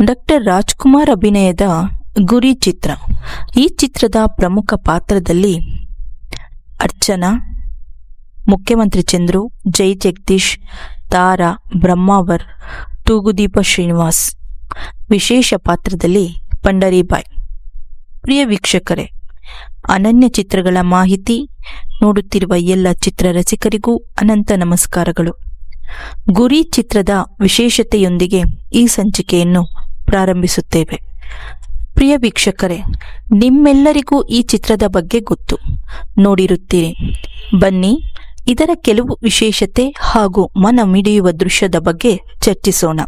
Doctor Rajkumar ಅಭಿನಯದ ಗುರಿ ಚಿತ್ರ. ಈ ಚಿತ್ರದ ಪ್ರಮುಖ ಪಾತ್ರದಲ್ಲಿ ಅರ್ಚನಾ, ಮುಖ್ಯಮಂತ್ರಿ ಚಂದ್ರು, ಜೈ ಜಗದೀಶ್, ತಾರಾ, ಬ್ರಹ್ಮಾವರ್, ತೂಗುದೀಪ ಶ್ರೀನಿವಾಸ್, ವಿಶೇಷ ಪಾತ್ರದಲ್ಲಿ ಪಂಡರಿಬಾಯ್. ಪ್ರಿಯ ವೀಕ್ಷಕರೇ, ಅನನ್ಯ ಚಿತ್ರಗಳ ಮಾಹಿತಿ ನೋಡುತ್ತಿರುವ ಎಲ್ಲ ಚಿತ್ರರಸಿಕರಿಗೂ ಅನಂತ ನಮಸ್ಕಾರಗಳು. ಗುರಿ ಚಿತ್ರದ ವಿಶೇಷತೆಯೊಂದಿಗೆ ಈ ಸಂಚಿಕೆಯನ್ನು ಪ್ರಾರಂಭಿಸುತ್ತೇವೆ. ಪ್ರಿಯ ವೀಕ್ಷಕರೇ, ನಿಮ್ಮೆಲ್ಲರಿಗೂ ಈ ಚಿತ್ರದ ಬಗ್ಗೆ ಗೊತ್ತು, ನೋಡಿರುತ್ತೀರಿ. ಬನ್ನಿ, ಇದರ ಕೆಲವು ವಿಶೇಷತೆ ಹಾಗೂ ಮನ ಮಿಡಿಯುವ ದೃಶ್ಯದ ಬಗ್ಗೆ ಚರ್ಚಿಸೋಣ.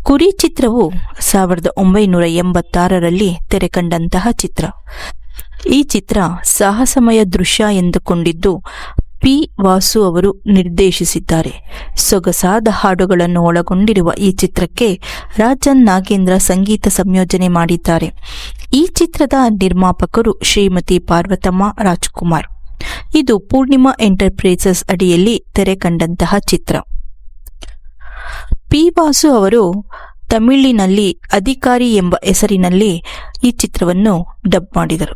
ಗುರಿ ಚಿತ್ರವು 1986ರಲ್ಲಿ ತೆರೆಕಂಡಂತಹ ಚಿತ್ರ. ಈ ಚಿತ್ರ ಸಾಹಸಮಯ ದೃಶ್ಯ ಎಂದುಕೊಂಡಿದ್ದು ಪಿ. ವಾಸು ಅವರು ನಿರ್ದೇಶಿಸಿದ್ದಾರೆ. ಸೊಗಸಾದ ಹಾಡುಗಳನ್ನು ಒಳಗೊಂಡಿರುವ ಈ ಚಿತ್ರಕ್ಕೆ ರಾಜನ್ ನಾಗೇಂದ್ರ ಸಂಗೀತ ಸಂಯೋಜನೆ ಮಾಡಿದ್ದಾರೆ. ಈ ಚಿತ್ರದ ನಿರ್ಮಾಪಕರು ಶ್ರೀಮತಿ ಪಾರ್ವತಮ್ಮ ರಾಜ್ಕುಮಾರ್. ಇದು ಪೂರ್ಣಿಮಾ ಎಂಟರ್ಪ್ರೈಸಸ್ ಅಡಿಯಲ್ಲಿ ತೆರೆಕಂಡಂತಹ ಚಿತ್ರ. ಪಿ. ವಾಸು ಅವರು ತಮಿಳಿನಲ್ಲಿ ಅಧಿಕಾರಿ ಎಂಬ ಹೆಸರಿನಲ್ಲಿ ಈ ಚಿತ್ರವನ್ನು ಡಬ್ ಮಾಡಿದರು.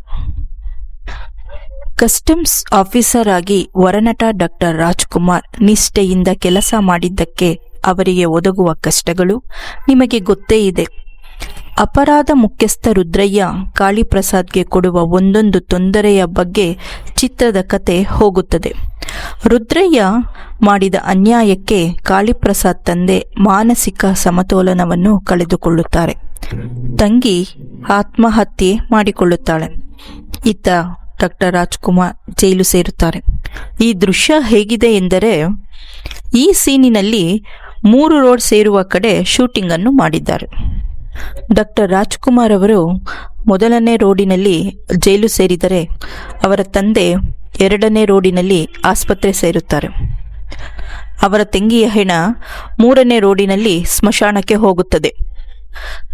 ಕಸ್ಟಮ್ಸ್ ಆಫೀಸರ್ ಆಗಿ ವರನಟ ಡಾಕ್ಟರ್ ರಾಜ್ಕುಮಾರ್ ನಿಷ್ಠೆಯಿಂದ ಕೆಲಸ ಮಾಡಿದ್ದಕ್ಕೆ ಅವರಿಗೆ ಒದಗುವ ಕಷ್ಟಗಳು ನಿಮಗೆ ಗೊತ್ತೇ ಇದೆ. ಅಪರಾಧ ಮುಖ್ಯಸ್ಥ ರುದ್ರಯ್ಯ ಕಾಳಿಪ್ರಸಾದ್ಗೆ ಕೊಡುವ ಒಂದೊಂದು ತೊಂದರೆಯ ಬಗ್ಗೆ ಚಿತ್ರದ ಕತೆ ಹೋಗುತ್ತದೆ. ರುದ್ರಯ್ಯ ಮಾಡಿದ ಅನ್ಯಾಯಕ್ಕೆ ಕಾಳಿಪ್ರಸಾದ್ ತಂದೆ ಮಾನಸಿಕ ಸಮತೋಲನವನ್ನು ಕಳೆದುಕೊಳ್ಳುತ್ತಾರೆ. ತಂಗಿ ಆತ್ಮಹತ್ಯೆ ಮಾಡಿಕೊಳ್ಳುತ್ತಾಳೆ. ಇತ್ತ ಡಾಕ್ಟರ್ ರಾಜ್ಕುಮಾರ್ ಜೈಲು ಸೇರುತ್ತಾರೆ. ಈ ದೃಶ್ಯ ಹೇಗಿದೆ ಎಂದರೆ, ಈ ಸೀನಿನಲ್ಲಿ 3 ರೋಡ್ ಸೇರುವ ಕಡೆ ಶೂಟಿಂಗ್ ಅನ್ನು ಮಾಡಿದ್ದಾರೆ. ಡಾಕ್ಟರ್ ರಾಜ್ಕುಮಾರ್ ಅವರು ಮೊದಲನೇ ರೋಡಿನಲ್ಲಿ ಜೈಲು ಸೇರಿದರೆ, ಅವರ ತಂದೆ 2ನೇ ರೋಡಿನಲ್ಲಿ ಆಸ್ಪತ್ರೆ ಸೇರುತ್ತಾರೆ. ಅವರ ತಂಗಿಯ ಹೆಣ 3ನೇ ರೋಡಿನಲ್ಲಿ ಸ್ಮಶಾನಕ್ಕೆ ಹೋಗುತ್ತದೆ.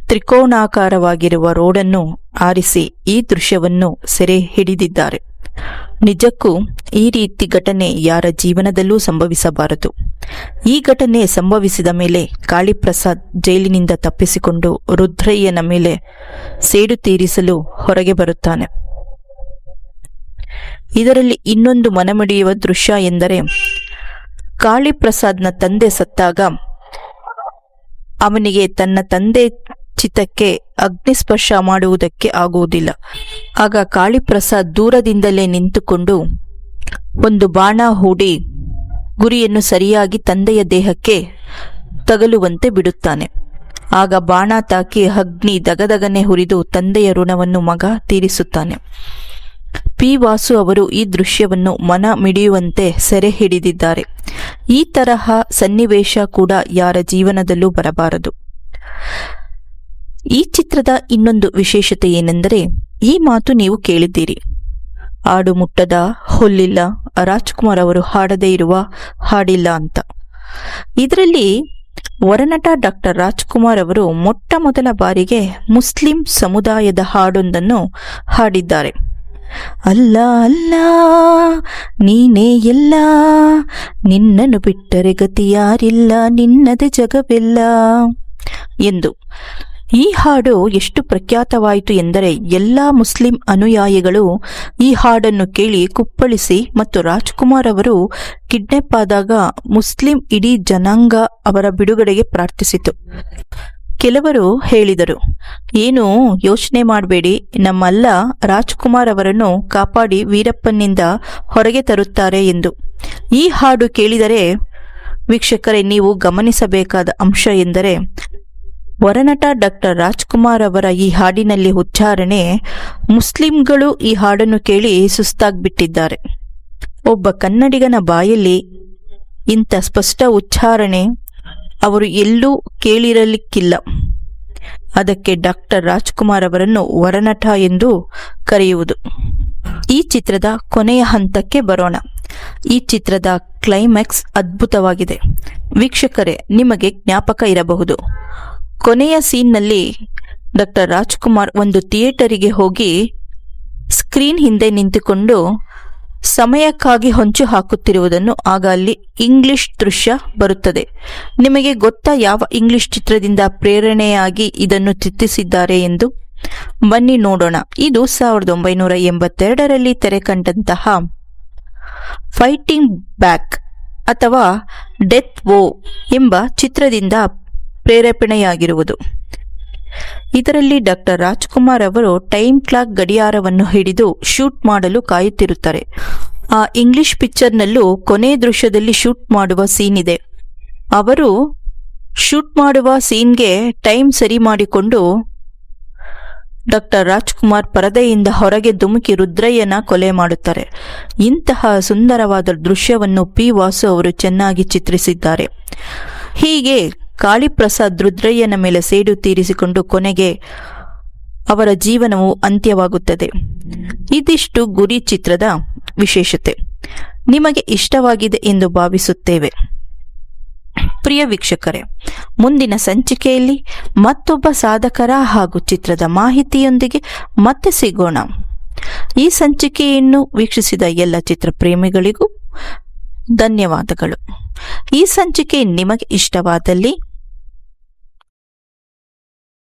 ತ್ರಿಕೋನಾಕಾರವಾಗಿರುವ ರೋಡನ್ನು ಆರಿಸಿ ಈ ದೃಶ್ಯವನ್ನು ಸೆರೆ ಹಿಡಿದಿದ್ದಾರೆ. ನಿಜಕ್ಕೂ ಈ ರೀತಿ ಘಟನೆ ಯಾರ ಜೀವನದಲ್ಲೂ ಸಂಭವಿಸಬಾರದು. ಈ ಘಟನೆ ಸಂಭವಿಸಿದ ಮೇಲೆ ಕಾಳಿಪ್ರಸಾದ್ ಜೈಲಿನಿಂದ ತಪ್ಪಿಸಿಕೊಂಡು ರುದ್ರಯ್ಯನ ಮೇಲೆ ಸೇಡು ತೀರಿಸಲು ಹೊರಗೆ ಬರುತ್ತಾನೆ. ಇದರಲ್ಲಿ ಇನ್ನೊಂದು ಮನಮಿಡಿಯುವ ದೃಶ್ಯ ಎಂದರೆ, ಕಾಳಿಪ್ರಸಾದ್ನ ತಂದೆ ಸತ್ತಾಗ ಅವನಿಗೆ ತನ್ನ ತಂದೆ ಚಿತಕ್ಕೆ ಅಗ್ನಿಸ್ಪರ್ಶ ಮಾಡುವುದಕ್ಕೆ ಆಗುವುದಿಲ್ಲ. ಆಗ ಕಾಳಿಪ್ರಸಾದ್ ದೂರದಿಂದಲೇ ನಿಂತುಕೊಂಡು ಒಂದು ಬಾಣ ಹೂಡಿ ಗುರಿಯನ್ನು ಸರಿಯಾಗಿ ತಂದೆಯ ದೇಹಕ್ಕೆ ತಗಲುವಂತೆ ಬಿಡುತ್ತಾನೆ. ಆಗ ಬಾಣ ತಾಕಿ ಅಗ್ನಿ ದಗದಗನೆ ಹುರಿದು ತಂದೆಯ ಋಣವನ್ನು ಮಗ ತೀರಿಸುತ್ತಾನೆ. ಪಿ. ವಾಸು ಅವರು ಈ ದೃಶ್ಯವನ್ನು ಮನ ಮಿಡಿಯುವಂತೆ ಸೆರೆ ಹಿಡಿದಿದ್ದಾರೆ. ಈ ತರಹ ಸನ್ನಿವೇಶ ಕೂಡ ಯಾರ ಜೀವನದಲ್ಲೂ ಬರಬಾರದು. ಈ ಚಿತ್ರದ ಇನ್ನೊಂದು ವಿಶೇಷತೆ ಏನೆಂದರೆ, ಈ ಮಾತು ನೀವು ಕೇಳಿದ್ದೀರಿ, ಆಡು ಮುಟ್ಟದ ಹೊಲ್ಲಿಲ್ಲ, ರಾಜ್ಕುಮಾರ್ ಅವರು ಹಾಡದೇ ಇರುವ ಹಾಡಿಲ್ಲ ಅಂತ. ಇದರಲ್ಲಿ ವರನಟ ಡಾಕ್ಟರ್ ರಾಜ್ಕುಮಾರ್ ಅವರು ಮೊಟ್ಟ ಮೊದಲ ಬಾರಿಗೆ ಮುಸ್ಲಿಂ ಸಮುದಾಯದ ಹಾಡೊಂದನ್ನು ಹಾಡಿದ್ದಾರೆ. ಅಲ್ಲ ಅಲ್ಲ ನೀನೇ ಎಲ್ಲ, ನಿನ್ನನ್ನು ಬಿಟ್ಟರೆ ಗತಿ ಯಾರಿಲ್ಲ, ನಿನ್ನದೇ ಜಗವೆಲ್ಲ ಎಂದು. ಈ ಹಾಡು ಎಷ್ಟು ಪ್ರಖ್ಯಾತವಾಯಿತು ಎಂದರೆ, ಎಲ್ಲ ಮುಸ್ಲಿಂ ಅನುಯಾಯಿಗಳು ಈ ಹಾಡನ್ನು ಕೇಳಿ ಕುಪ್ಪಳಿಸಿ ಮತ್ತು ರಾಜ್ಕುಮಾರ್ ಅವರು ಕಿಡ್ನಾಪ್ ಆದಾಗ ಮುಸ್ಲಿಂ ಇಡೀ ಜನಾಂಗ ಅವರ ಬಿಡುಗಡೆಗೆ ಪ್ರಾರ್ಥಿಸಿತು. ಕೆಲವರು ಹೇಳಿದರು, ಏನು ಯೋಚನೆ ಮಾಡಬೇಡಿ, ನಮ್ಮಲ್ಲ ರಾಜ್ಕುಮಾರ್ ಅವರನ್ನು ಕಾಪಾಡಿ ವೀರಪ್ಪನಿಂದ ಹೊರಗೆ ತರುತ್ತಾರೆ ಎಂದು. ಈ ಹಾಡು ಕೇಳಿದರೆ ವೀಕ್ಷಕರೇ, ನೀವು ಗಮನಿಸಬೇಕಾದ ಅಂಶ ಎಂದರೆ, ವರನಟ ಡಾಕ್ಟರ್ ರಾಜ್ಕುಮಾರ್ ಅವರ ಈ ಹಾಡಿನಲ್ಲಿ ಉಚ್ಚಾರಣೆ ಮುಸ್ಲಿಂಗಳು ಈ ಹಾಡನ್ನು ಕೇಳಿ ಸುಸ್ತಾಗ್ಬಿಟ್ಟಿದ್ದಾರೆ. ಒಬ್ಬ ಕನ್ನಡಿಗನ ಬಾಯಲ್ಲಿ ಇಂಥ ಸ್ಪಷ್ಟ ಉಚ್ಚಾರಣೆ ಅವರು ಎಲ್ಲೂ ಕೇಳಿರಲಿಕ್ಕಿಲ್ಲ. ಅದಕ್ಕೆ ಡಾಕ್ಟರ್ ರಾಜ್ಕುಮಾರ್ ಅವರನ್ನು ವರನಟ ಎಂದು ಕರೆಯುವುದು. ಈ ಚಿತ್ರದ ಕೊನೆಯ ಹಂತಕ್ಕೆ ಬರೋಣ. ಈ ಚಿತ್ರದ ಕ್ಲೈಮ್ಯಾಕ್ಸ್ ಅದ್ಭುತವಾಗಿದೆ. ವೀಕ್ಷಕರೇ, ನಿಮಗೆ ಜ್ಞಾಪಕ ಇರಬಹುದು, ಕೊನೆಯ ಸೀನ್ನಲ್ಲಿ ಡಾಕ್ಟರ್ ರಾಜ್ಕುಮಾರ್ ಒಂದು ಥಿಯೇಟರಿಗೆ ಹೋಗಿ ಸ್ಕ್ರೀನ್ ಹಿಂದೆ ನಿಂತುಕೊಂಡು ಸಮಯಕ್ಕಾಗಿ ಹೊಂಚು ಹಾಕುತ್ತಿರುವುದನ್ನು ಆಗ ಅಲ್ಲಿ ಇಂಗ್ಲಿಷ್ ದೃಶ್ಯ ಬರುತ್ತದೆ. ನಿಮಗೆ ಗೊತ್ತಾ ಯಾವ ಇಂಗ್ಲಿಷ್ ಚಿತ್ರದಿಂದ ಪ್ರೇರಣೆಯಾಗಿ ಇದನ್ನು ಚಿತ್ರಿಸಿದ್ದಾರೆ ಎಂದು? ಬನ್ನಿ ನೋಡೋಣ. ಇದು 1982ರಲ್ಲಿ ತೆರೆ ಕಂಡಂತಹ ಫೈಟಿಂಗ್ ಬ್ಯಾಕ್ ಅಥವಾ ಡೆತ್ ವೋ ಎಂಬ ಚಿತ್ರದಿಂದ ಪ್ರೇರೇಪಣೆಯಾಗಿರುವುದು. ಇದರಲ್ಲಿ ಡಾಕ್ಟರ್ ರಾಜ್ಕುಮಾರ್ ಅವರು ಟೈಮ್ ಕ್ಲಾಕ್ ಗಡಿಯಾರವನ್ನು ಹಿಡಿದು ಶೂಟ್ ಮಾಡಲು ಕಾಯುತ್ತಿರುತ್ತಾರೆ. ಆ ಇಂಗ್ಲಿಷ್ ಪಿಕ್ಚರ್ನಲ್ಲೂ ಕೊನೆ ದೃಶ್ಯದಲ್ಲಿ ಶೂಟ್ ಮಾಡುವ ಸೀನ್ ಇದೆ. ಅವರು ಶೂಟ್ ಮಾಡುವ ಸೀನ್ಗೆ ಟೈಮ್ ಸರಿ ಮಾಡಿಕೊಂಡು ಡಾಕ್ಟರ್ ರಾಜ್ಕುಮಾರ್ ಪರದೆಯಿಂದ ಹೊರಗೆ ಧುಮುಕಿ ರುದ್ರಯ್ಯನ ಕೊಲೆ ಮಾಡುತ್ತಾರೆ. ಇಂತಹ ಸುಂದರವಾದ ದೃಶ್ಯವನ್ನು ಪಿ. ವಾಸು ಅವರು ಚೆನ್ನಾಗಿ ಚಿತ್ರಿಸಿದ್ದಾರೆ. ಹೀಗೆ ಕಾಳಿಪ್ರಸಾದ್ ರುದ್ರಯ್ಯನ ಮೇಲೆ ಸೇಡು ತೀರಿಸಿಕೊಂಡು ಕೊನೆಗೆ ಅವರ ಜೀವನವು ಅಂತ್ಯವಾಗುತ್ತದೆ. ಇದಿಷ್ಟು ಗುರಿ ಚಿತ್ರದ ವಿಶೇಷತೆ. ನಿಮಗೆ ಇಷ್ಟವಾಗಿದೆ ಎಂದು ಭಾವಿಸುತ್ತೇವೆ. ಪ್ರಿಯ ವೀಕ್ಷಕರೇ, ಮುಂದಿನ ಸಂಚಿಕೆಯಲ್ಲಿ ಮತ್ತೊಬ್ಬ ಸಾಧಕರ ಹಾಗೂ ಚಿತ್ರದ ಮಾಹಿತಿಯೊಂದಿಗೆ ಮತ್ತೆ ಸಿಗೋಣ. ಈ ಸಂಚಿಕೆಯನ್ನು ವೀಕ್ಷಿಸಿದ ಎಲ್ಲ ಚಿತ್ರಪ್ರೇಮಿಗಳಿಗೂ ಧನ್ಯವಾದಗಳು. ಈ ಸಂಚಿಕೆ ನಿಮಗೆ ಇಷ್ಟವಾದಲ್ಲಿ